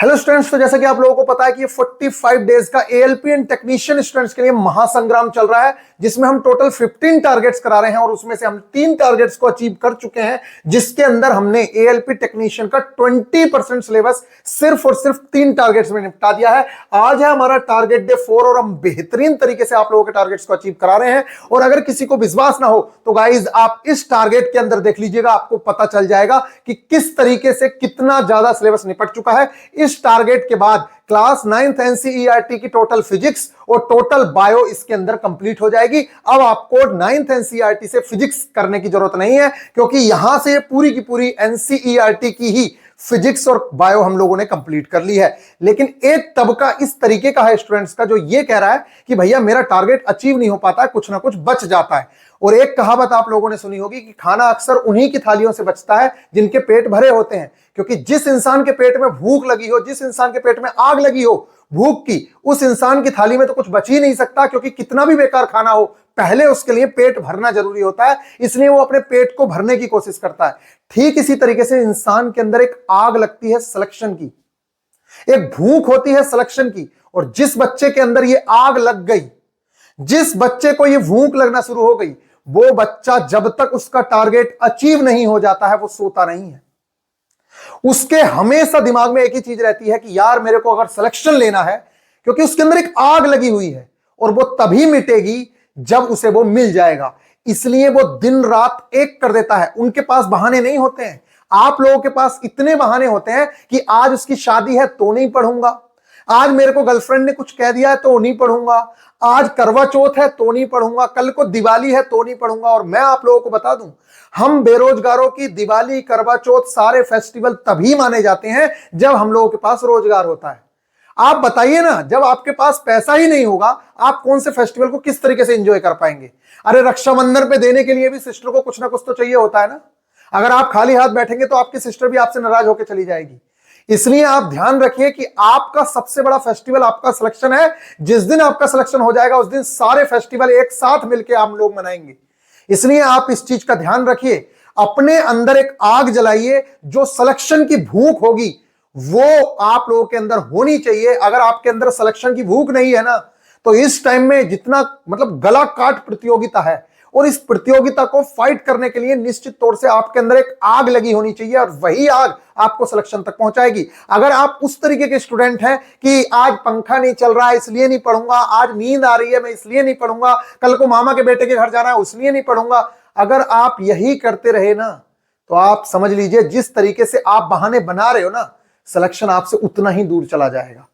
Hello students, तो जैसा कि आप लोगों को पता है कि ये 45 डेज का एएलपी एंड टेक्नीशियन स्टूडेंट्स के लिए महासंग्राम चल रहा है, जिसमें हम टोटल 15 टारगेट्स करा रहे हैं और उसमें से हम 3 टारगेट्स को अचीव कर चुके हैं, जिसके अंदर हमने एएलपी टेक्नीशियन का 20% सिलेबस सिर्फ और सिर्फ 3 टारगेट्स में निपटा दिया है। आज है हमारा टारगेट डे 4 और हम बेहतरीन तरीके से आप लोगों के टारगेट्स को अचीव करा रहे हैं। और अगर किसी को विश्वास ना हो तो गाइज आप इस टारगेट के अंदर देख लीजिएगा, आपको पता चल जाएगा कि किस तरीके से कितना ज्यादा सिलेबस निपट चुका है। इस टारगेट के बाद क्लास 9th एनसीईआरटी की टोटल फिजिक्स और टोटल बायो इसके अंदर कंप्लीट हो जाएगी। अब आपको 9th एनसीईआरटी से फिजिक्स करने की जरूरत नहीं है, क्योंकि यहां से पूरी की पूरी एनसीईआरटी की ही फिजिक्स और बायो हम लोगों ने कंप्लीट कर ली है। लेकिन एक तबका इस तरीके का है स्टूडेंट्स का, जो ये कह रहा है कि भैया मेरा टारगेट अचीव नहीं हो पाता है, कुछ ना कुछ बच जाता है। और एक कहावत आप लोगों ने सुनी होगी कि खाना अक्सर उन्हीं की थालियों से बचता है जिनके पेट भरे होते हैं। क्योंकि जिस इंसान के पेट में भूख लगी हो, जिस इंसान के पेट में आग लगी हो भूख की, उस इंसान की थाली में तो कुछ बच ही नहीं सकता, क्योंकि कितना भी बेकार खाना हो पहले उसके लिए पेट भरना जरूरी होता है, इसलिए वो अपने पेट को भरने की कोशिश करता है। ठीक इसी तरीके से इंसान के अंदर एक आग लगती है सिलेक्शन की, एक भूख होती है सिलेक्शन की। और जिस बच्चे के अंदर ये आग लग गई, जिस बच्चे को ये भूख लगना शुरू हो गई, वो बच्चा जब तक उसका टारगेट अचीव नहीं हो जाता है वो सोता नहीं है। उसके हमेशा दिमाग में एक ही चीज रहती है कि यार मेरे को अगर सिलेक्शन लेना है, क्योंकि उसके अंदर एक आग लगी हुई है और वो तभी मिटेगी जब उसे वो मिल जाएगा। इसलिए वो दिन रात एक कर देता है। उनके पास बहाने नहीं होते हैं। आप लोगों के पास इतने बहाने होते हैं कि आज उसकी शादी है तो नहीं पढ़ूंगा, आज मेरे को गर्लफ्रेंड ने कुछ कह दिया है तो नहीं पढ़ूंगा, आज करवा चौथ है तो नहीं पढ़ूंगा, कल को दिवाली है तो नहीं पढ़ूंगा। और मैं आप लोगों को बता दूं, हम बेरोजगारों की दिवाली, करवा चौथ, सारे फेस्टिवल तभी माने जाते हैं जब हम लोगों के पास रोजगार होता है। आप बताइए ना, जब आपके पास पैसा ही नहीं होगा आप कौन से फेस्टिवल को किस तरीके से एंजॉय कर पाएंगे। अरे रक्षाबंधन पे देने के लिए भी सिस्टर को कुछ ना कुछ तो चाहिए होता है ना। अगर आप खाली हाथ बैठेंगे तो आपकी सिस्टर भी आपसे नाराज होकर चली जाएगी। इसलिए आप ध्यान रखिए कि आपका सबसे बड़ा फेस्टिवल आपका सिलेक्शन है। जिस दिन आपका सिलेक्शन हो जाएगा उस दिन सारे फेस्टिवल एक साथ मिलकर हम लोग मनाएंगे। इसलिए आप इस चीज का ध्यान रखिए, अपने अंदर एक आग जलाइए। जो सिलेक्शन की भूख होगी वो आप लोगों के अंदर होनी चाहिए। अगर आपके अंदर सिलेक्शन की भूख नहीं है ना, तो इस टाइम में जितना मतलब गला काट प्रतियोगिता है, और इस प्रतियोगिता को फाइट करने के लिए निश्चित तौर से आपके अंदर एक आग लगी होनी चाहिए, और वही आग आपको सिलेक्शन तक पहुंचाएगी। अगर आप उस तरीके के स्टूडेंट हैं कि आज पंखा नहीं चल रहा है इसलिए नहीं पढ़ूंगा, आज नींद आ रही है मैं इसलिए नहीं पढ़ूंगा, कल को मामा के बेटे के घर जाना है इसलिए नहीं पढ़ूंगा, अगर आप यही करते रहे ना तो आप समझ लीजिए जिस तरीके से आप बहाने बना रहे हो ना, सिलेक्शन आपसे उतना ही दूर चला जाएगा।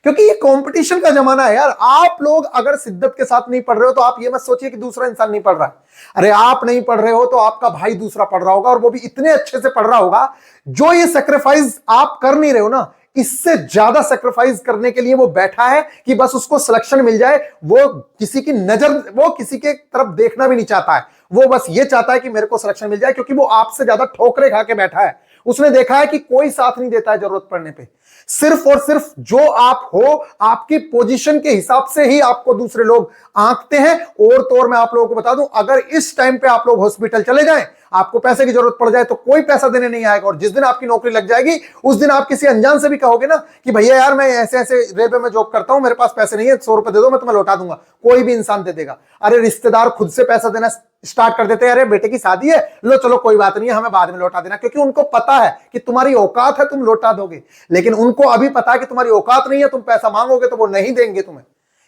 क्योंकि ये कंपटीशन का जमाना है यार। आप लोग अगर शिद्दत के साथ नहीं पढ़ रहे हो तो आप ये मत सोचिए कि दूसरा इंसान नहीं पढ़ रहा है। अरे आप नहीं पढ़ रहे हो तो आपका भाई दूसरा पढ़ रहा होगा, और वो भी इतने अच्छे से पढ़ रहा होगा। जो ये सेक्रीफाइस आप कर नहीं रहे हो ना, इससे ज्यादा सेक्रीफाइस करने के लिए वो बैठा है कि बस उसको सिलेक्शन मिल जाए। वो किसी की नजर, वो किसी के तरफ देखना भी नहीं चाहता है, वो बस ये चाहता है कि मेरे को सिलेक्शन मिल जाए, क्योंकि वो आपसे ज्यादा ठोकरे खा के बैठा है। उसने देखा है कि कोई साथ नहीं देता है जरूरत पड़ने पे। सिर्फ और सिर्फ जो आप हो, आपकी पोजीशन के हिसाब से ही आपको दूसरे लोग आंकते हैं। और तो और मैं आप लोगों को बता दूं, अगर इस टाइम पे आप लोग हॉस्पिटल चले जाएं, आपको पैसे की जरूरत पड़ जाए तो कोई पैसा देने नहीं आएगा। और जिस दिन आपकी नौकरी लग जाएगी उस दिन आप किसी अनजान से भी कहोगे ना कि भैया यार मैं ऐसे ऐसे रेलवे में जॉब करता हूं, मेरे पास पैसे नहीं है, 100 रुपए दे दो मैं तुम्हें लौटा दूंगा, कोई भी इंसान दे देगा। अरे रिश्तेदार खुद से पैसा देना स्टार्ट कर देते हैं, अरे बेटे की शादी है, लो चलो कोई बात नहीं है, हमें बाद में लौटा देना, क्योंकि उनको पता है कि तुम्हारी औकात है, तुम लौटा दोगे। लेकिन उनको अभी पता है कि तुम्हारी औकात नहीं है, तुम पैसा मांगोगे तो वो नहीं देंगे तुम्हें।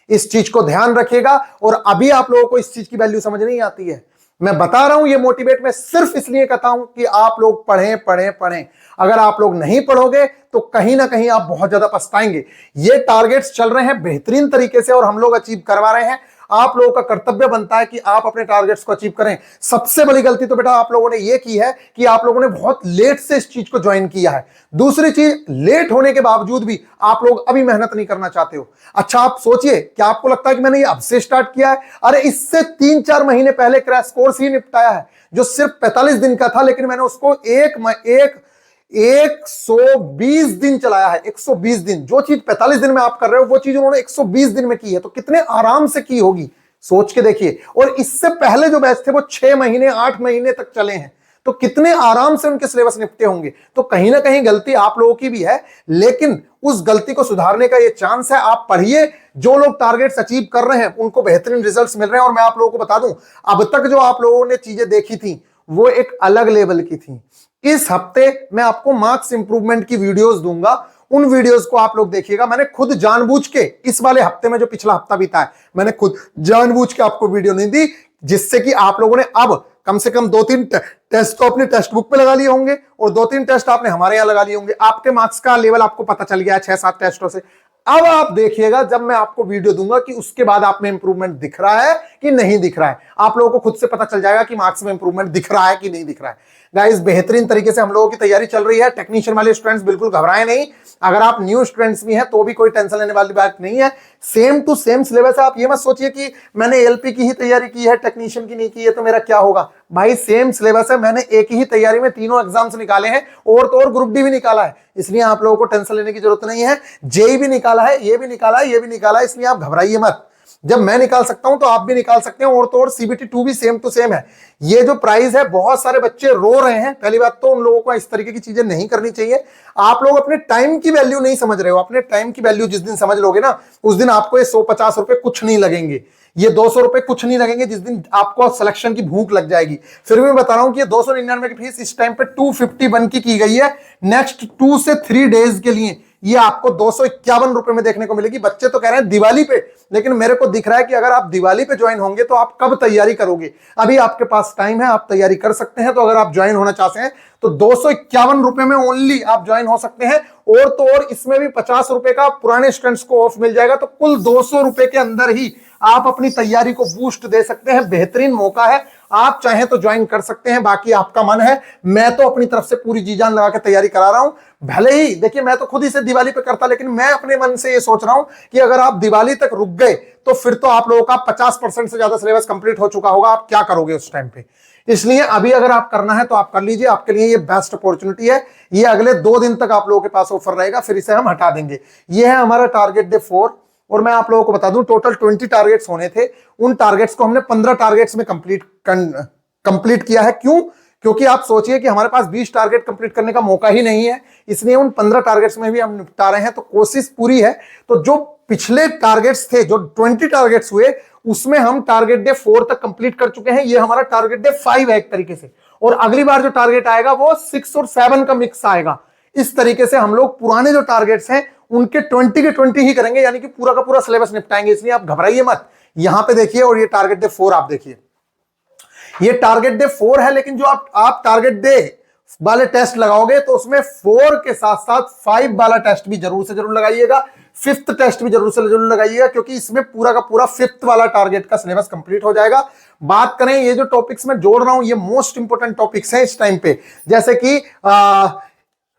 इस चीज को ध्यान रखिएगा। और अभी आप लोगों को इस चीज की वैल्यू समझ नहीं आती है। मैं बता रहा हूं, ये मोटिवेट मैं सिर्फ इसलिए कहता हूं कि आप लोग पढ़ें पढ़ें पढ़ें। अगर आप लोग नहीं पढ़ोगे तो कहीं ना कहीं आप बहुत ज्यादा पछताएंगे। ये टारगेट्स चल रहे हैं बेहतरीन तरीके से और हम लोग अचीव करवा रहे हैं। आप लोगों का कर्तव्य बनता है कि आप अपने टारगेट्स को अचीव करें। सबसे बड़ी गलती तो बेटा आप लोगों ने ये की है कि आप लोगों ने बहुत लेट से इस चीज को ज्वाइन किया है। दूसरी चीज, लेट होने के बावजूद भी आप लोग अभी मेहनत नहीं करना चाहते हो। अच्छा आप सोचिए, क्या आपको लगता है कि मैंने ये अब से स्टार्ट किया है? अरे इससे 3-4 महीने पहले क्रैश कोर्स ही निपटाया है, जो सिर्फ 45 दिन का था, लेकिन मैंने उसको 120 दिन चलाया है। 120 दिन। जो चीज 45 दिन में आप कर रहे हो वो चीज उन्होंने 120 दिन में की है, तो कितने आराम से की होगी सोच के देखिए। और इससे पहले जो बैच थे वो 6 महीने 8 महीने तक चले हैं। तो कितने आराम से उनके सिलेबस निपटे होंगे। तो कहीं ना कहीं गलती आप लोगों की भी है, लेकिन उस गलती को सुधारने का ये चांस है। आप पढ़िए, जो लोग टारगेट्स अचीव कर रहे हैं उनको बेहतरीन रिजल्ट्स मिल रहे हैं। और मैं आप लोगों को बता दूं, अब तक जो आप लोगों ने चीजें देखी थी वो एक अलग लेवल की थी। इस हफ्ते मैं आपको मार्क्स इंप्रूवमेंट की वीडियोस दूंगा, उन वीडियोस को आप लोग देखिएगा। मैंने खुद जानबूझ के इस वाले हफ्ते में, जो पिछला हफ्ता बीता है, मैंने खुद जानबूझ के आपको वीडियो नहीं दी, जिससे कि आप लोगों ने अब कम से कम 2-3 टेस्ट तो अपनी टेक्स्ट बुक पे लगा लिए होंगे और 2-3 टेस्ट आपने हमारे यहां लगा लिए होंगे। आपके मार्क्स का लेवल आपको पता चल गया है 6-7 टेस्टों से। अब आप देखिएगा जब मैं आपको वीडियो दूंगा कि उसके बाद आप में इंप्रूवमेंट दिख रहा है कि नहीं दिख रहा है। आप लोगों को खुद से पता चल जाएगा कि मार्क्स में इंप्रूवमेंट दिख रहा है कि नहीं दिख रहा है। गाइस, बेहतरीन तरीके से हम लोगों की तैयारी चल रही है। टेक्नीशियन वाले स्टूडेंट्स बिल्कुल घबराए नहीं। अगर आप न्यू स्टूडेंट्स भी हैं तो भी कोई टेंशन लेने वाली बात नहीं है। सेम टू सेम सिलेबस है। आप ये मत सोचिए कि मैंने एलपी की ही तैयारी की है, टेक्नीशियन की नहीं की है, तो मेरा क्या होगा। भाई सेम सिलेबस है। मैंने एक ही तैयारी में तीनों एग्जाम्स निकाले हैं और तो और ग्रुप डी भी निकाला है, इसलिए आप लोगों को टेंशन लेने की जरूरत नहीं है। जेई भी निकाला है, ये भी निकाला है, ये भी निकाला है, इसलिए आप घबराइए मत। जब मैं निकाल सकता हूं तो आप भी निकाल सकते हैं। और तो और सीबीटी 2 भी सेम टू सेम है। ये जो प्राइस है, बहुत सारे बच्चे रो रहे हैं। पहली बात तो उन लोगों को इस तरीके की चीजें नहीं करनी चाहिए। आप लोग अपने टाइम की वैल्यू नहीं समझ रहे हो। अपने टाइम की वैल्यू जिस दिन समझ लोगे ना, उस दिन आपको ये 150 रुपए कुछ नहीं लगेंगे, ये 200 रुपए कुछ नहीं लगेंगे। जिस दिन आपको सिलेक्शन की भूख लग जाएगी। फिर भी मैं बता रहा हूं कि ये 299 की फीस इस टाइम पे 251 की गई है। नेक्स्ट 2 से 3 डेज के लिए ये आपको 251 रुपए में देखने को मिलेगी। बच्चे तो कह रहे हैं दिवाली पे, लेकिन मेरे को दिख रहा है कि अगर आप दिवाली पे ज्वाइन होंगे तो आप कब तैयारी करोगे। अभी आपके पास टाइम है, आप तैयारी कर सकते हैं। तो अगर आप ज्वाइन होना चाहते हैं तो 251 रुपए में ओनली आप ज्वाइन हो सकते हैं। और तो और इसमें भी 50 रुपए का पुराने स्टूडेंट्स को ऑफ मिल जाएगा। तो कुल 200 रुपए के अंदर ही आप अपनी तैयारी को बूस्ट दे सकते हैं। बेहतरीन मौका है, आप चाहें तो ज्वाइन कर सकते हैं, बाकी आपका मन है। मैं तो अपनी तरफ से पूरी जी जान लगा के तैयारी करा रहा हूं। भले ही देखिए, मैं तो खुद ही से दिवाली पे करता, लेकिन मैं अपने मन से ये सोच रहा हूं कि अगर आप दिवाली तक रुक गए तो फिर तो आप लोगों का 50% से ज्यादा सिलेबस कंप्लीट हो चुका होगा। आप क्या करोगे उस टाइम पे। इसलिए अभी अगर आप करना है तो आप कर लीजिए। आपके लिए ये बेस्ट अपॉर्चुनिटी है। ये अगले 2 दिन तक आप लोगों के पास ऑफर रहेगा, फिर इसे हम हटा देंगे। ये है हमारा टारगेट डे 4। और मैं आप लोगों को बता दूं, टोटल 20 टारगेट्स होने थे। उन टारगेट्स को हमने 15 टारगेट्स में कंप्लीट किया है। क्यों? क्योंकि आप सोचिए कि हमारे पास 20 टारगेट कंप्लीट करने का मौका ही नहीं है, इसलिए उन 15 टारगेट्स में भी हम निपटा रहे हैं। तो कोशिश पूरी है। तो जो पिछले टारगेट्स थे, जो 20 टारगेट्स हुए, उसमें हम टारगेट डे 4 तक कंप्लीट कर चुके हैं। ये हमारा टारगेट डे 5 है एक तरीके से। और अगली बार जो टारगेट आएगा वो 6 और 7 का मिक्स आएगा। इस तरीके से हम लोग पुराने जो टारगेट्स हैं उनके 20 के 20 ही करेंगे, यानी कि पूरा का पूरा सिलेबस निपटाएंगे। इसलिए आप घबराइए मत। यहां पे देखिए, और ये टारगेट डे 4 आप देखिए, ये टारगेट डे 4 है। लेकिन जो आप टारगेट डे वाले टेस्ट लगाओगे तो उसमें 4 के साथ साथ 5 वाला टेस्ट भी जरूर से जरूर लगाइएगा। 5th टेस्ट भी जरूर से जरूर लगाइएगा, क्योंकि इसमें पूरा का पूरा 5th वाला टारगेट का सिलेबस कंप्लीट हो जाएगा। बात करें, ये जो टॉपिक्स मैं जोड़ रहा हूं ये मोस्ट इंपोर्टेंट टॉपिक्स हैं इस टाइम पे। जैसे कि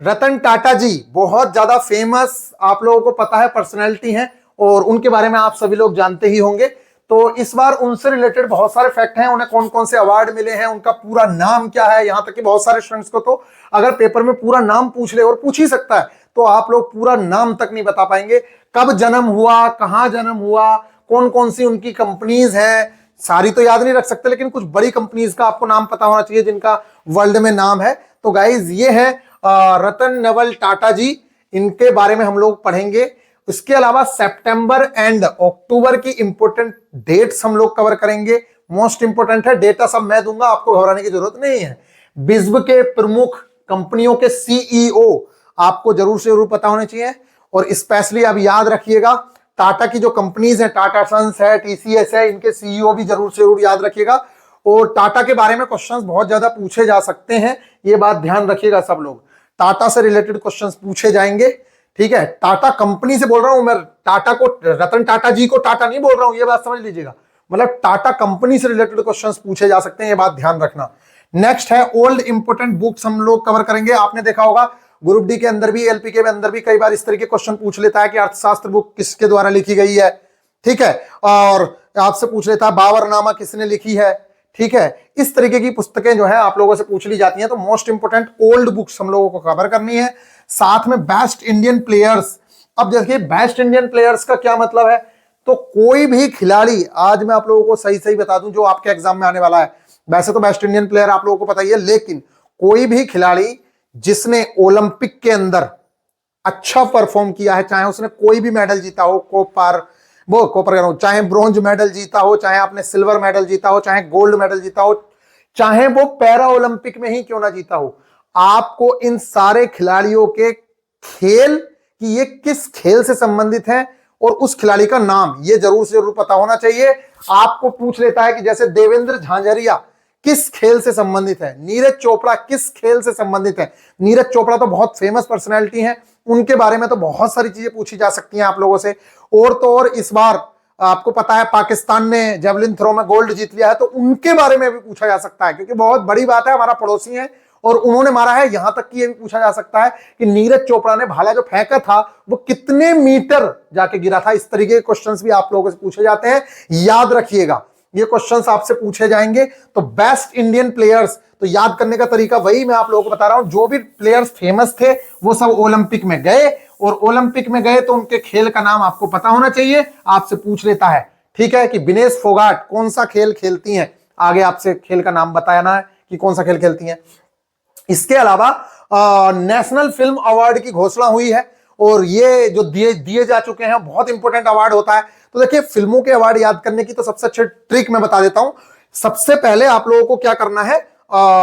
रतन टाटा जी, बहुत ज्यादा फेमस, आप लोगों को पता है, पर्सनैलिटी हैं और उनके बारे में आप सभी लोग जानते ही होंगे। तो इस बार उनसे रिलेटेड बहुत सारे फैक्ट हैं। उन्हें कौन कौन से अवार्ड मिले हैं, उनका पूरा नाम क्या है। यहां तक कि बहुत सारे स्टूडेंट्स को तो अगर पेपर में पूरा नाम पूछ ले, और पूछ ही सकता है, तो आप लोग पूरा नाम तक नहीं बता पाएंगे। कब जन्म हुआ, कहां जन्म हुआ, कौन कौन सी उनकी कंपनीज हैं, सारी तो याद नहीं रख सकते, लेकिन कुछ बड़ी कंपनीज का आपको नाम पता होना चाहिए जिनका वर्ल्ड में नाम है। तो गाइज, ये है रतन नवल टाटा जी, इनके बारे में हम लोग पढ़ेंगे। इसके अलावा सितंबर एंड अक्टूबर की इंपोर्टेंट डेट्स हम लोग कवर करेंगे। मोस्ट इंपोर्टेंट है, डेटा सब मैं दूंगा, आपको घबराने की जरूरत नहीं है। विश्व के प्रमुख कंपनियों के सीईओ आपको जरूर से जरूर पता होने चाहिए। और स्पेशली अब याद रखिएगा, टाटा की जो कंपनीज है, टाटा सन्स है, टीसीएस है, इनके सीईओ भी जरूर से जरूर याद रखिएगा। और टाटा के बारे में क्वेश्चंस बहुत ज्यादा पूछे जा सकते हैं, ये बात ध्यान रखिएगा सब लोग। टाटा से रिलेटेड क्वेश्चंस पूछे जाएंगे, ठीक है। टाटा कंपनी से बोल रहा हूं मैं, टाटा को, रतन टाटा जी को टाटा नहीं बोल रहा हूं, ये बात समझ लीजिएगा। मतलब टाटा कंपनी से रिलेटेड क्वेश्चंस पूछे जा सकते हैं, ये बात ध्यान रखना। नेक्स्ट है ओल्ड इंपोर्टेंट बुक्स हम लोग कवर करेंगे। आपने देखा होगा ग्रुप डी के अंदर भी, एलपी के अंदर भी कई बार इस तरह के क्वेश्चन पूछ लेता है कि अर्थशास्त्र बुक किसके द्वारा लिखी गई है, ठीक है। और आपसे पूछ लेता है बाबरनामा किसने लिखी है, ठीक है। इस तरीके की पुस्तकें जो है आप लोगों से पूछ ली जाती हैं। तो मोस्ट इंपोर्टेंट ओल्ड बुक्स हम लोगों को कवर करनी है। साथ में बेस्ट इंडियन प्लेयर्स। अब देखिए, बेस्ट इंडियन प्लेयर्स का क्या मतलब है। तो कोई भी खिलाड़ी, आज मैं आप लोगों को सही सही बता दूं जो आपके एग्जाम में आने वाला है। वैसे तो बेस्ट इंडियन प्लेयर आप लोगों को पता ही है, लेकिन कोई भी खिलाड़ी जिसने ओलंपिक के अंदर अच्छा परफॉर्म किया है, चाहे उसने कोई भी मेडल जीता हो, कॉपर कह रहा हूं, चाहे ब्रॉन्ज मेडल जीता हो, चाहे आपने सिल्वर मेडल जीता हो, चाहे गोल्ड मेडल जीता हो, चाहे वो पैरा ओलंपिक में ही क्यों ना जीता हो, आपको इन सारे खिलाड़ियों के खेल कि ये किस खेल से संबंधित है और उस खिलाड़ी का नाम ये जरूर से जरूर पता होना चाहिए। आपको पूछ लेता है कि जैसे देवेंद्र झांझरिया किस खेल से संबंधित है, नीरज चोपड़ा किस खेल से संबंधित है। नीरज चोपड़ा तो बहुत फेमस पर्सनैलिटी है, उनके बारे में तो बहुत सारी चीजें पूछी जा सकती हैं आप लोगों से। और तो और इस बार आपको पता है पाकिस्तान ने जेवलिन थ्रो में गोल्ड जीत लिया है, तो उनके बारे में भी पूछा जा सकता है, क्योंकि बहुत बड़ी बात है, हमारा पड़ोसी है और उन्होंने मारा है। यहां तक कि यह भी पूछा जा सकता है कि नीरज चोपड़ा ने भाला जो फेंका था वो कितने मीटर जाके गिरा था। इस तरीके के क्वेश्चंस भी आप लोगों से पूछे जाते हैं, याद रखिएगा ये क्वेश्चंस आपसे पूछे जाएंगे। तो बेस्ट इंडियन प्लेयर्स, तो याद करने का तरीका वही मैं आप लोगों को बता रहा हूं, जो भी प्लेयर्स फेमस थे वो सब ओलंपिक में गए, और ओलंपिक में गए तो उनके खेल का नाम आपको पता होना चाहिए। आपसे पूछ लेता है, ठीक है, कि विनेश फोगाट कौन सा खेल खेलती हैं, आगे आपसे खेल का नाम बताना है कि कौन सा खेल खेलती हैं। इसके अलावा नेशनल फिल्म अवार्ड की घोषणा हुई है, और ये जो दिए जा चुके हैं बहुत इंपॉर्टेंट अवार्ड होता है। तो देखिए, फिल्मों के अवार्ड याद करने की तो सबसे अच्छी ट्रिक मैं बता देता हूं। सबसे पहले आप लोगों को क्या करना है,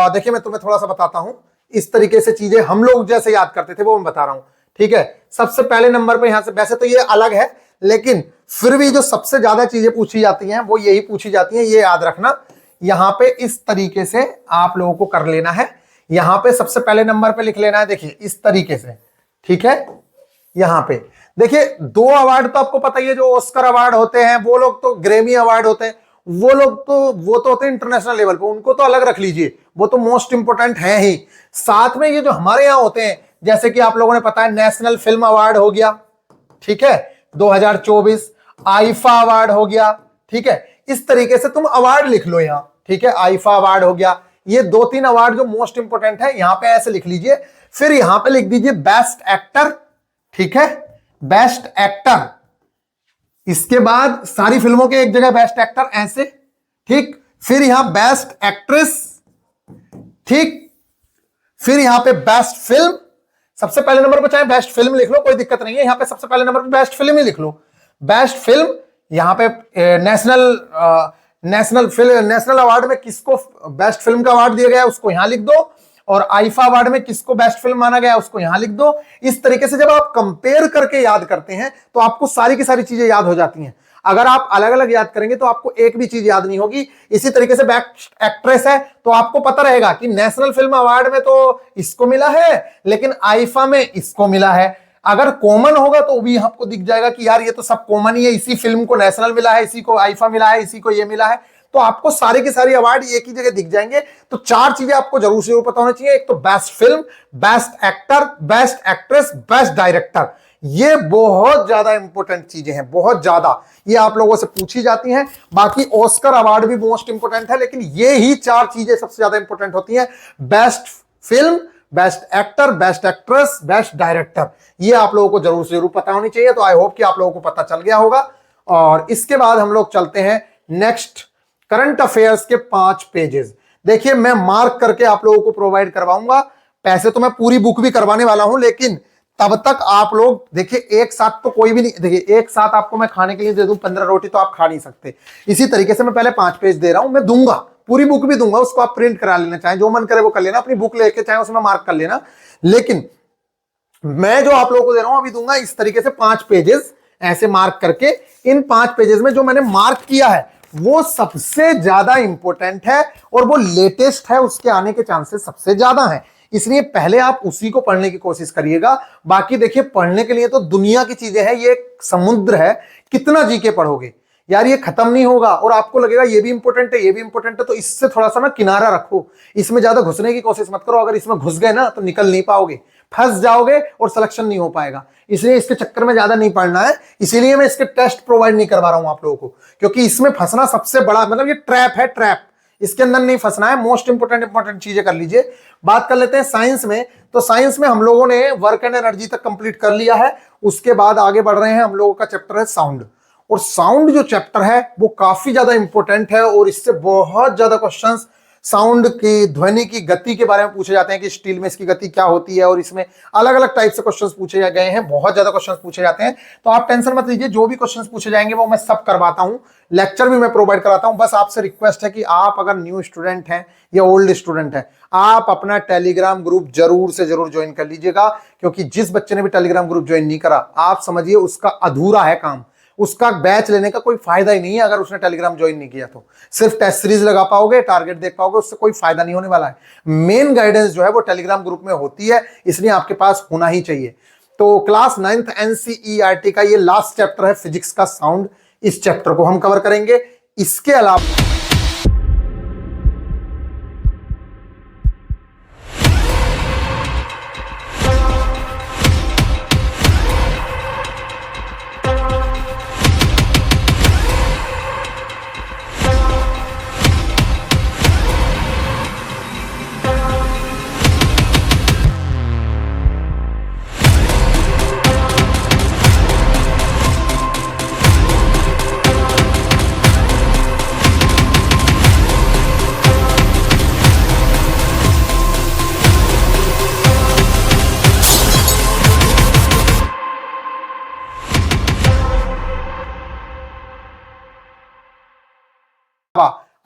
देखिए मैं तुम्हें थोड़ा सा बताता हूं, इस तरीके से चीजें हम लोग जैसे याद करते थे वो मैं बता रहा हूं, ठीक है। सबसे पहले नंबर पे यहां से, वैसे तो ये अलग है लेकिन फिर भी जो सबसे ज्यादा चीजें पूछी जाती हैं वो यही पूछी जाती हैं, ये याद रखना। यहां पे इस तरीके से आप लोगों को कर लेना है, यहां पे सबसे पहले नंबर पे लिख लेना है, देखिए इस तरीके से, ठीक है। यहां पे देखिए 2 अवार्ड तो आपको पता ही है, जो ऑस्कर अवार्ड होते हैं, वो लोग तो ग्रैमी अवार्ड होते हैं, वो तो होते हैं इंटरनेशनल लेवल पे, उनको तो अलग रख लीजिए, वो तो मोस्ट इंपोर्टेंट है ही। साथ में ये जो हमारे यहां होते हैं, जैसे कि आप लोगों ने पता है नेशनल फिल्म अवार्ड हो गया, ठीक है, 2024, आईफा अवार्ड हो गया, ठीक है। इस तरीके से तुम अवार्ड लिख लो यहां, ठीक है, आईफा अवार्ड हो गया। ये 2-3 अवार्ड जो मोस्ट इंपोर्टेंट है, यहां पे ऐसे लिख लीजिए। फिर यहां पे लिख दीजिए बेस्ट एक्टर, ठीक है, बेस्ट एक्टर। इसके बाद सारी फिल्मों के एक जगह बेस्ट एक्टर ऐसे, ठीक। फिर यहां बेस्ट एक्ट्रेस, ठीक। फिर यहां पे बेस्ट फिल्म, सबसे पहले नंबर पर चाहे बेस्ट फिल्म लिख लो, कोई दिक्कत नहीं है, यहां पे सबसे पहले नंबर पर बेस्ट फिल्म ही लिख लो, बेस्ट फिल्म। यहां पे नेशनल अवार्ड में किसको बेस्ट फिल्म का अवार्ड दिया गया है उसको यहां लिख दो, और आईफा अवार्ड में किसको बेस्ट फिल्म माना गया उसको यहां लिख दो। इस तरीके से जब आप कंपेयर करके याद करते हैं तो आपको सारी की सारी चीजें याद हो जाती हैं। अगर आप अलग अलग याद करेंगे तो आपको एक भी चीज याद नहीं होगी। इसी तरीके से बेस्ट एक्ट्रेस है तो आपको पता रहेगा कि नेशनल फिल्म अवार्ड में तो इसको मिला है, लेकिन आईफा में इसको मिला है। अगर कॉमन होगा तो भी आपको दिख जाएगा कि यार ये तो सब कॉमन ही है, इसी फिल्म को नेशनल मिला है, इसी को आईफा मिला है, इसी को ये मिला है, तो आपको सारी की सारी अवार्ड एक ही जगह दिख जाएंगे। तो 4 चीजें आपको जरूर से पता होना चाहिए, एक तो best film, best actor, best actress, best director. ये बहुत ज्यादा इंपॉर्टेंट चीजें हैं, बहुत ज्यादा, ये आप लोगों से पूछी जाती हैं। बाकी ऑस्कर अवार्ड भी मोस्ट इंपॉर्टेंट है, लेकिन ये ही 4 चीजें सबसे ज्यादा इंपॉर्टेंट होती हैं, best film, best actor, best actress, best director. ये आप लोगों को जरूर से जरूर पता होनी चाहिए। तो आई होप कि आप लोगों को पता चल गया होगा। और इसके बाद हम लोग चलते हैं नेक्स्ट, करंट अफेयर्स के 5 पेजेस। देखिए मैं मार्क करके आप लोगों को प्रोवाइड करवाऊंगा, पैसे तो मैं पूरी बुक भी करवाने वाला हूं, लेकिन तब तक आप लोग देखिए एक साथ तो कोई भी नहीं, देखिए एक साथ आपको मैं खाने के लिए दे दूं 15 रोटी तो आप खा नहीं सकते। इसी तरीके से मैं पहले 5 पेज दे रहा हूं, मैं दूंगा, पूरी बुक भी दूंगा, उसको आप प्रिंट करा लेना, चाहे जो मन करे वो कर लेना, अपनी बुक लेके चाहे उसमें मार्क कर लेना। लेकिन मैं जो आप लोगों को दे रहा हूं अभी दूंगा इस तरीके से 5 पेजेस ऐसे मार्क करके। इन 5 पेजेस में जो मैंने मार्क किया है वो सबसे ज्यादा इंपॉर्टेंट है और वो लेटेस्ट है, उसके आने के चांसेस सबसे ज्यादा हैं, इसलिए पहले आप उसी को पढ़ने की कोशिश करिएगा। बाकी देखिए पढ़ने के लिए तो दुनिया की चीजें हैं, ये एक समुद्र है, कितना जीके पढ़ोगे यार, ये खत्म नहीं होगा। और आपको लगेगा ये भी इंपॉर्टेंट है, ये भी इंपॉर्टेंट है, तो इससे थोड़ा सा ना किनारा रखो, इसमें ज्यादा घुसने की कोशिश मत करो। अगर इसमें घुस गए ना तो निकल नहीं पाओगे, फंस जाओगे और सिलेक्शन नहीं हो पाएगा। इसलिए इसके चक्कर में ज्यादा नहीं पढ़ना है, इसीलिए मैं इसके टेस्ट प्रोवाइड नहीं करवा रहा हूं आप लोगों को, क्योंकि इसमें फंसना सबसे बड़ा, मतलब ये ट्रैप है, ट्रैप, इसके अंदर नहीं फंसना है। मोस्ट इंपोर्टेंट चीजें कर लीजिए। बात कर लेते हैं साइंस में। तो साइंस में हम लोगों ने वर्क एंड एनर्जी तक कंप्लीट कर लिया है, उसके बाद आगे बढ़ रहे हैं। हम लोगों का चैप्टर है साउंड, और साउंड जो चैप्टर है वो काफी ज्यादा इंपॉर्टेंट है और इससे बहुत ज्यादा क्वेश्चंस साउंड की, ध्वनि की गति के बारे में पूछे जाते हैं कि स्टील में इसकी गति क्या होती है, और इसमें अलग अलग टाइप से क्वेश्चंस पूछे गए हैं, बहुत ज्यादा क्वेश्चंस पूछे जाते हैं। तो आप टेंशन मत लीजिए, जो भी क्वेश्चंस पूछे जाएंगे वो मैं सब करवाता हूं, लेक्चर भी मैं प्रोवाइड कराता हूं। बस आपसे रिक्वेस्ट है कि आप अगर न्यू स्टूडेंट हैं या ओल्ड स्टूडेंट हैं, आप अपना टेलीग्राम ग्रुप जरूर से जरूर ज्वाइन कर लीजिएगा, क्योंकि जिस बच्चे ने भी टेलीग्राम ग्रुप ज्वाइन नहीं करा, आप समझिए उसका अधूरा है काम, उसका बैच लेने का कोई फायदा ही नहीं है अगर उसने टेलीग्राम ज्वाइन नहीं किया तो। सिर्फ टेस्ट सीरीज लगा पाओगे, टारगेट देख पाओगे, उससे कोई फायदा नहीं होने वाला है। मेन गाइडेंस जो है वो टेलीग्राम ग्रुप में होती है, इसलिए आपके पास होना ही चाहिए। तो क्लास 9th एनसीईआरटी का ये लास्ट चैप्टर है फिजिक्स का साउंड, इस चैप्टर को हम कवर करेंगे। इसके अलावा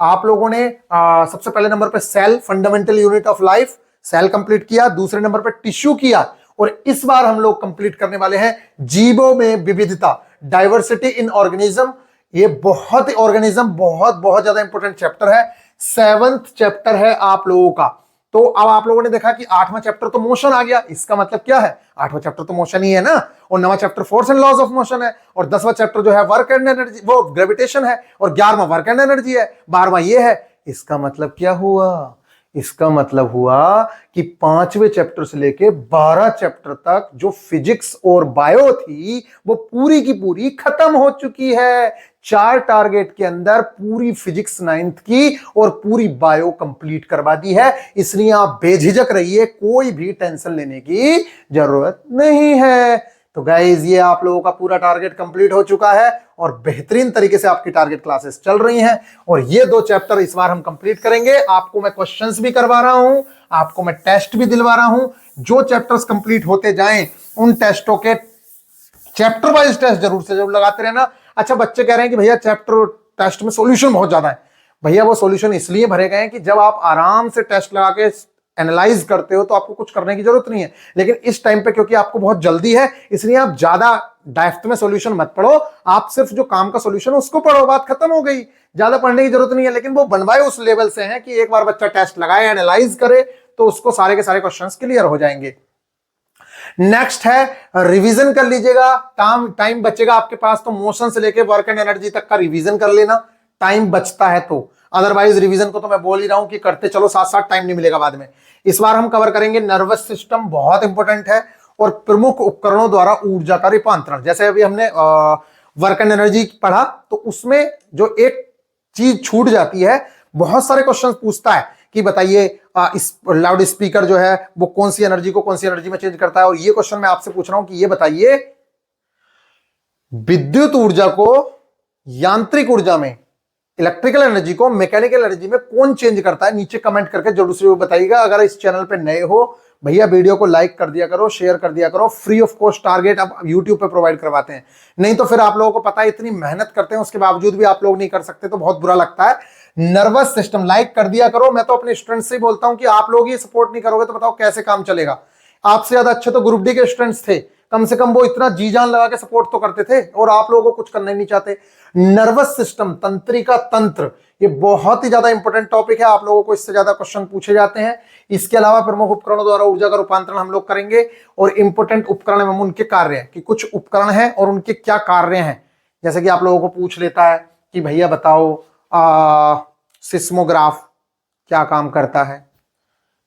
आप लोगों ने सबसे पहले नंबर पे cell, fundamental unit of life, cell complete किया, दूसरे नंबर पे टिश्यू किया, और इस बार हम लोग कंप्लीट करने वाले हैं जीवों में विविधता, डाइवर्सिटी इन ऑर्गेनिज्म। ये बहुत बहुत ज्यादा इंपॉर्टेंट चैप्टर है, 7th चैप्टर है आप लोगों का। तो अब आप लोगों ने देखा कि 8वां चैप्टर तो मोशन आ गया, इसका मतलब क्या है, 8वां चैप्टर तो मोशन ही है ना, और 9वां chapter force and laws of motion है, और 10वां चैप्टर जो है वर्क एंड एनर्जी, वो ग्रेविटेशन है, और 11वां वर्क एंड एनर्जी है, 12वां ये है। इसका मतलब क्या हुआ, इसका मतलब हुआ कि 5वें चैप्टर से लेके 12 चैप्टर तक जो फिजिक्स और बायो थी वो पूरी की पूरी खत्म हो चुकी है। 4 टारगेट के अंदर पूरी फिजिक्स 9th की और पूरी बायो कंप्लीट करवा दी है, इसलिए आप बेझिझक रहिए, कोई भी टेंशन लेने की जरूरत नहीं है। तो गाइज ये आप लोगों का पूरा टारगेट कंप्लीट हो चुका है, और बेहतरीन तरीके से आपकी टारगेट क्लासेस चल रही हैं, और ये 2 चैप्टर इस बार हम कंप्लीट करेंगे। आपको मैं क्वेश्चंस भी करवा रहा हूं, आपको मैं टेस्ट भी दिलवा रहा हूं। जो चैप्टर्स कंप्लीट होते जाएं उन टेस्टों के चैप्टर वाइज टेस्ट जरूर से जरूर लगाते रहना। अच्छा, बच्चे कह रहे हैं कि भैया चैप्टर टेस्ट में सॉल्यूशन बहुत ज्यादा है। भैया वो सॉल्यूशन इसलिए भरे गए हैं कि जब आप आराम से टेस्ट लगा के एनालाइज करते हो तो आपको कुछ करने की जरूरत नहीं है, लेकिन इस टाइम पे क्योंकि आपको बहुत जल्दी है, इसलिए आप ज्यादा डेप्थ में सॉल्यूशन मत पढ़ो, आप सिर्फ जो काम का सॉल्यूशन उसको पढ़ो, बात खत्म हो गई। ज्यादा पढ़ने की जरूरत नहीं है, लेकिन वो बनवाए उस लेवल से हैं कि एक बार बच्चा टेस्ट लगाए, एनालाइज करे, तो उसको सारे के सारे क्वेश्चंस क्लियर हो जाएंगे। नेक्स्ट है रिवीजन कर लीजिएगा, टाइम बचेगा आपके पास तो मोशन से लेके वर्क एंड एनर्जी तक का रिवीजन कर लेना, टाइम बचता है तो। अदरवाइज रिवीजन को तो मैं बोल ही रहा हूं कि करते चलो, साथ साथ टाइम नहीं मिलेगा बाद में। इस बार हम कवर करेंगे नर्वस सिस्टम, बहुत इंपॉर्टेंट है, और प्रमुख उपकरणों द्वारा ऊर्जा का रूपांतरण। जैसे अभी हमने वर्क एंड एनर्जी पढ़ा, तो उसमें जो एक चीज छूट जाती है, बहुत सारे क्वेश्चन पूछता है कि बताइए इस लाउड स्पीकर जो है वो कौन सी एनर्जी को कौन सी एनर्जी में चेंज करता है। और ये क्वेश्चन मैं आपसे पूछ रहा हूं कि ये बताइए विद्युत ऊर्जा को यांत्रिक ऊर्जा में, इलेक्ट्रिकल एनर्जी को मैकेनिकल एनर्जी में कौन चेंज करता है। नीचे कमेंट करके जरूर से बताइएगा। अगर इस चैनल पे नए हो भैया, वीडियो को लाइक कर दिया करो, शेयर कर दिया करो। फ्री ऑफ कॉस्ट टारगेट अब यूट्यूब पे प्रोवाइड करवाते हैं, नहीं तो फिर आप लोगों को पता है इतनी मेहनत करते हैं उसके बावजूद भी आप लोग नहीं कर सकते, तो बहुत बुरा लगता है। नर्वस सिस्टम लाइक कर दिया करो। मैं तो अपने स्टूडेंट्स से बोलता हूं कि आप लोग ये सपोर्ट नहीं करोगे तो बताओ कैसे काम चलेगा। आपसे ज्यादा अच्छे तो ग्रुप डी के स्टूडेंट्स थे, कम से कम वो इतना जी जान लगा के सपोर्ट तो करते थे, और आप लोगों को कुछ करना ही नहीं चाहते। नर्वस सिस्टम, तंत्रिका तंत्र, ये बहुत ही ज्यादा इंपॉर्टेंट टॉपिक है, आप लोगों को इससे ज्यादा क्वेश्चन पूछे जाते हैं। इसके अलावा प्रमुख उपकरणों द्वारा ऊर्जा का रूपांतरण हम लोग करेंगे, और इंपॉर्टेंट उपकरण एवं उनके कार्य हैं कि कुछ उपकरण हैं और उनके क्या कार्य हैं। जैसे कि आप लोगों को पूछ लेता है कि भैया बताओ सिस्मोग्राफ क्या काम करता है,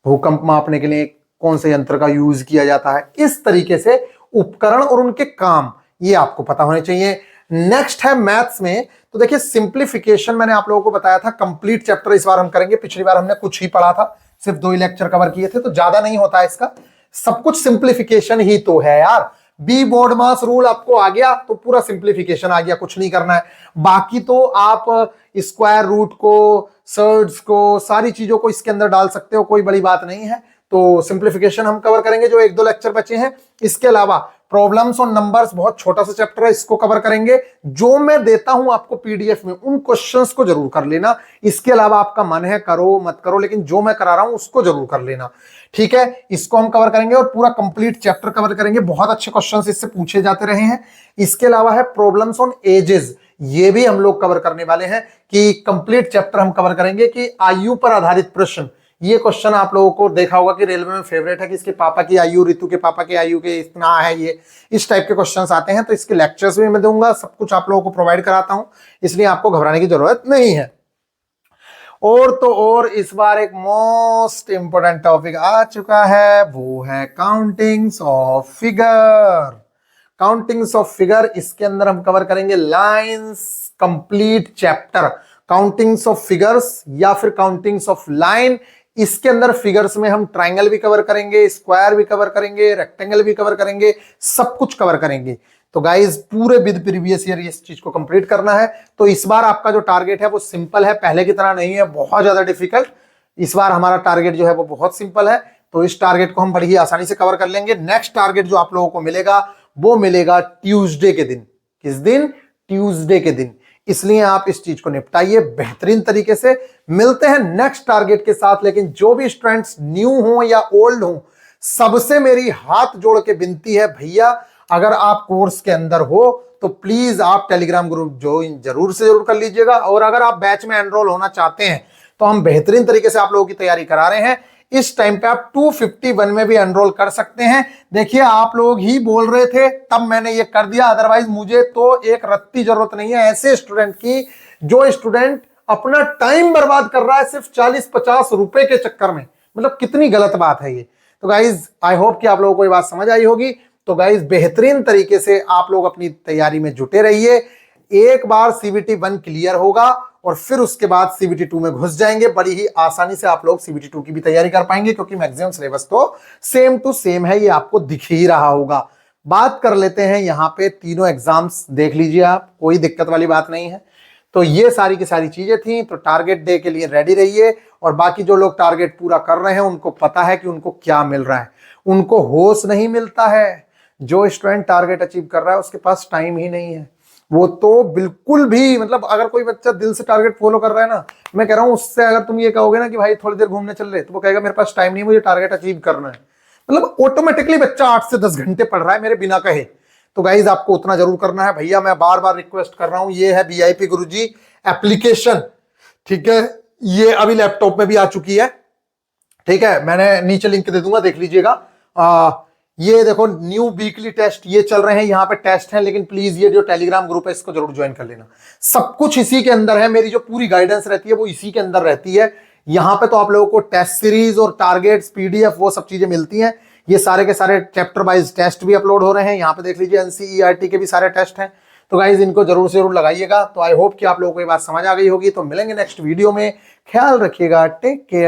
भूकंप मापने के लिए कौन से यंत्र का यूज किया जाता है। इस तरीके से उपकरण और उनके काम ये आपको पता होने चाहिए। नेक्स्ट है मैथ्स में, तो देखिए सिंप्लीफिकेशन मैंने आप लोगों को बताया था, कंप्लीट चैप्टर इस बार हम करेंगे। पिछली बार हमने कुछ ही पढ़ा था, सिर्फ 2 ही लेक्चर कवर किए थे, तो ज्यादा नहीं होता है इसका, सब कुछ सिंप्लीफिकेशन ही तो है यार। बी बोर्ड मास रूल आपको आ गया तो पूरा सिंप्लीफिकेशन आ गया, कुछ नहीं करना है। बाकी तो आप स्क्वायर रूट को, सर्ड्स को, सारी चीजों को इसके अंदर डाल सकते हो, कोई बड़ी बात नहीं है। तो सिंप्लीफिकेशन हम कवर करेंगे जो 1-2 लेक्चर बचे हैं। इसके अलावा प्रॉब्लम्स और नंबर्स बहुत छोटा सा चैप्टर है, इसको कवर करेंगे। जो मैं देता हूं आपको पीडीएफ में उन क्वेश्चंस को जरूर कर लेना। इसके अलावा आपका मन है करो मत करो, लेकिन जो मैं करा रहा हूं उसको जरूर कर लेना, ठीक है। इसको हम कवर करेंगे और पूरा कंप्लीट चैप्टर कवर करेंगे। बहुत अच्छे क्वेश्चंस इससे पूछे जाते रहे हैं। इसके अलावा है प्रॉब्लम्स ऑन एजेस, ये भी हम लोग कवर करने वाले हैं कि कंप्लीट चैप्टर हम कवर करेंगे कि आयु पर आधारित प्रश्न। ये क्वेश्चन आप लोगों को देखा होगा कि रेलवे में फेवरेट है कि इसके पापा की आयु, ऋतु के पापा की आयु के इतना है, ये इस टाइप के क्वेश्चंस आते हैं। तो इसके लेक्चर्स भी मैं दूंगा, सब कुछ आप लोगों को प्रोवाइड कराता हूं, इसलिए आपको घबराने की जरूरत नहीं है। और तो और इस बार एक मोस्ट इंपोर्टेंट टॉपिक आ चुका है, वो है countings of figure. Countings of figure, इसके अंदर हम कवर करेंगे lines complete chapter, countings of figures या फिर काउंटिंग्स ऑफ लाइन। इसके अंदर फिगर्स में हम ट्राइंगल भी कवर करेंगे, स्क्वायर भी कवर करेंगे, रेक्टेंगल भी कवर करेंगे, सब कुछ कवर करेंगे। तो गाइज पूरे विद प्रीवियस ईयर इस चीज को कंप्लीट करना है। तो इस बार आपका जो टारगेट है वो सिंपल है, पहले की तरह नहीं है बहुत ज्यादा डिफिकल्ट। इस बार हमारा टारगेट जो है वो बहुत सिंपल है, तो इस टारगेट को हम बड़ी ही आसानी से कवर कर लेंगे। नेक्स्ट टारगेट जो आप लोगों को मिलेगा वो मिलेगा ट्यूसडे के दिन। किस दिन? ट्यूसडे के दिन। इसलिए आप इस चीज को निपटाइए बेहतरीन तरीके से। मिलते हैं नेक्स्ट टारगेट के साथ, लेकिन जो भी स्टूडेंट्स न्यू हो या ओल्ड हो, सबसे मेरी हाथ जोड़ के विनती है, भैया अगर आप कोर्स के अंदर हो तो प्लीज आप टेलीग्राम ग्रुप ज्वाइन जरूर से जरूर कर लीजिएगा। और अगर आप बैच में एनरोल होना चाहते हैं तो हम बेहतरीन तरीके से आप लोगों की तैयारी करा रहे हैं। इस टाइम पे आप 251 में भी एनरोल कर सकते हैं। देखिए आप लोग ही बोल रहे थे तब मैंने ये कर दिया, अदरवाइज मुझे तो एक रत्ती जरूरत नहीं है ऐसे स्टूडेंट की जो स्टूडेंट अपना टाइम बर्बाद कर रहा है सिर्फ 40-50 रुपए के चक्कर में। मतलब कितनी गलत बात है ये। तो गाइज आई होप कि आप लोगों को ये बात समझ आई होगी। तो गाइज बेहतरीन तरीके से आप लोग अपनी तैयारी में जुटे रहिए। एक बार सीबीटी 1 क्लियर होगा और फिर उसके बाद सीबीटी 2 में घुस जाएंगे। बड़ी ही आसानी से आप लोग सीबीटी 2 की भी तैयारी कर पाएंगे, क्योंकि मैक्सिमम सिलेबस तो सेम टू सेम है, ये आपको दिख ही रहा होगा। बात कर लेते हैं यहाँ पे तीनों एग्जाम्स, देख लीजिए आप, कोई दिक्कत वाली बात नहीं है। तो ये सारी की सारी चीजें थी। तो टारगेट डे के लिए रेडी रहिए। और बाकी जो लोग टारगेट पूरा कर रहे हैं उनको पता है कि उनको क्या मिल रहा है, उनको होश नहीं मिलता है। जो स्टूडेंट टारगेट अचीव कर रहा है उसके पास टाइम ही नहीं है। वो तो बिल्कुल भी, मतलब अगर कोई बच्चा दिल से टारगेट फॉलो कर रहा है ना, मैं कह रहा हूं उससे अगर तुम ये कहोगे ना कि भाई थोड़ी देर घूमने चल रहे, तो वो कहेगा मेरे पास टाइम नहीं, मुझे टारगेट अचीव करना है। मतलब ऑटोमेटिकली बच्चा 8 से 10 घंटे पढ़ रहा है मेरे बिना कहे। तो गाइज आपको उतना जरूर करना है। भैया मैं बार बार रिक्वेस्ट कर रहा हूं, ये है वीआईपी गुरुजी एप्लीकेशन, ठीक है। ये अभी लैपटॉप में भी आ चुकी है, ठीक है। मैंने नीचे लिंक दे दूंगा, देख लीजिएगा। ये देखो न्यू वीकली टेस्ट ये चल रहे हैं, यहाँ पे टेस्ट हैं, लेकिन प्लीज ये जो टेलीग्राम ग्रुप है इसको जरूर ज्वाइन कर लेना। सब कुछ इसी के अंदर है, मेरी जो पूरी गाइडेंस रहती है वो इसी के अंदर रहती है। यहाँ पे तो आप लोगों को टेस्ट सीरीज और टारगेट्स, पीडीएफ, वो सब चीजें मिलती हैं। ये सारे के सारे चैप्टर वाइज टेस्ट भी अपलोड हो रहे हैं। यहाँ पे देख लीजिए एनसीईआरटी के भी सारे टेस्ट हैं। तो गाइज इनको जरूर से जरूर लगाइएगा। तो आई होप कि आप लोगों को ये बात समझ आ गई होगी। तो मिलेंगे नेक्स्ट वीडियो में, ख्याल रखिएगा, टेक केयर।